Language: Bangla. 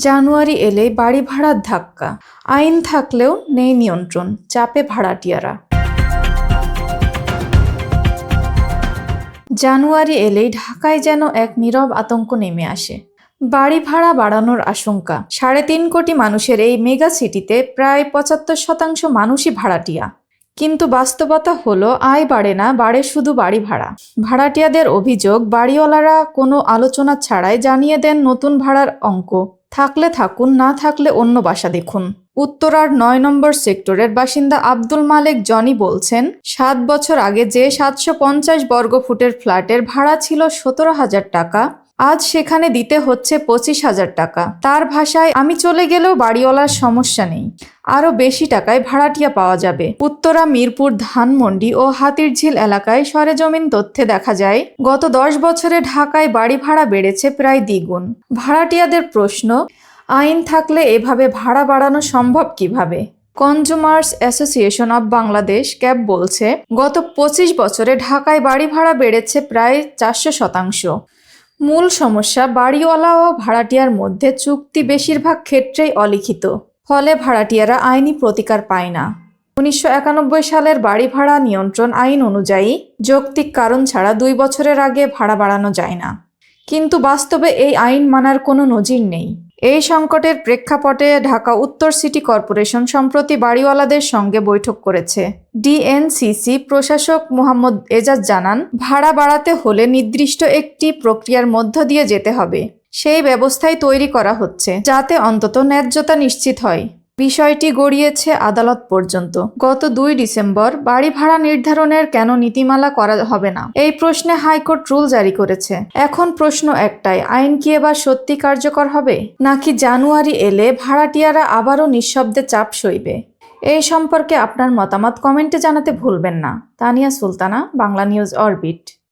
জানুয়ারি এলেই বাড়ি ভাড়ার ধাক্কা, আইন থাকলেও নেই নিয়ন্ত্রণ, চাপে ভাড়াটিয়ারা। জানুয়ারি এলেই ঢাকায় যেন এক নীরব আতঙ্ক নেমে আসে। বাড়ি ভাড়া বাড়ানোর আশঙ্কা। ৩.৫ কোটি মানুষের এই মেগা সিটিতে প্রায় ৭৫% মানুষই ভাড়াটিয়া। কিন্তু বাস্তবতা হলো আয় বাড়ে না, বাড়ে শুধু বাড়ি ভাড়া। ভাড়াটিয়াদের অভিযোগ, বাড়িওয়ালারা কোনো আলোচনা ছাড়াই জানিয়ে দেন নতুন ভাড়ার অঙ্ক। থাকলে থাকুন, না থাকলে অন্য বাসা দেখুন। উত্তরার ৯ নম্বর সেক্টরের বাসিন্দা আব্দুল মালেক জনি বলছেন, ৭ বছর আগে যে ৭৫০ বর্গফুটের ফ্ল্যাটের ভাড়া ছিল ১৭,০০০ টাকা, আজ সেখানে দিতে হচ্ছে ২৫,০০০ টাকা। তার ভাষায়, আমি চলে গেলেও বাড়িওয়ালার সমস্যা নেই, আরও বেশি টাকায় ভাড়াটিয়া পাওয়া যাবে। উত্তরা, মিরপুর, ধানমন্ডি ও হাতিরঝিল এলাকায় সরেজমিন তথ্যে দেখা যায়, গত ১০ বছরে ঢাকায় বাড়ি ভাড়া বেড়েছে প্রায় দ্বিগুণ। ভাড়াটিয়াদের প্রশ্ন, আইন থাকলে এভাবে ভাড়া বাড়ানো সম্ভব কিভাবে? Consumers association of Bangladesh cab বলছে, গত ২৫ বছরে ঢাকায় বাড়ি ভাড়া বেড়েছে প্রায় ৪০০%। মূল সমস্যা, বাড়িওয়ালা ও ভাড়াটিয়ার মধ্যে চুক্তি বেশিরভাগ ক্ষেত্রেই অলিখিত, ফলে ভাড়াটিয়ারা আইনি প্রতিকার পায় না। ১৯৯১ সালের বাড়ি ভাড়া নিয়ন্ত্রণ আইন অনুযায়ী যৌক্তিক কারণ ছাড়া ২ বছরের আগে ভাড়া বাড়ানো যায় না। কিন্তু বাস্তবে এই আইন মানার কোনো নজির নেই। এই সংকটের প্রেক্ষাপটে ঢাকা উত্তর সিটি কর্পোরেশন সম্প্রতি বাড়িওয়ালাদের সঙ্গে বৈঠক করেছে। ডিএনসিসি প্রশাসক মোহাম্মদ এজাজ জানান, ভাড়া বাড়াতে হলে নির্দিষ্ট একটি প্রক্রিয়ার মধ্য দিয়ে যেতে হবে। সেই ব্যবস্থাই তৈরি করা হচ্ছে, যাতে অন্তত ন্যায্যতা নিশ্চিত হয়। বিষয়টি গড়িয়েছে আদালত পর্যন্ত। গত ২ ডিসেম্বর বাড়ি ভাড়া নির্ধারণের কেন নীতিমালা করা হবে না, এই প্রশ্নে হাইকোর্ট রুল জারি করেছে। এখন প্রশ্ন একটাই, আইন কি এবার সত্যি কার্যকর হবে, নাকি জানুয়ারি এলে ভাড়াটিয়ারা আবারও নিঃশব্দে চাপ সইবে? এই সম্পর্কে আপনার মতামত কমেন্টে জানাতে ভুলবেন না। Tania Sultana, Bangla news orbit.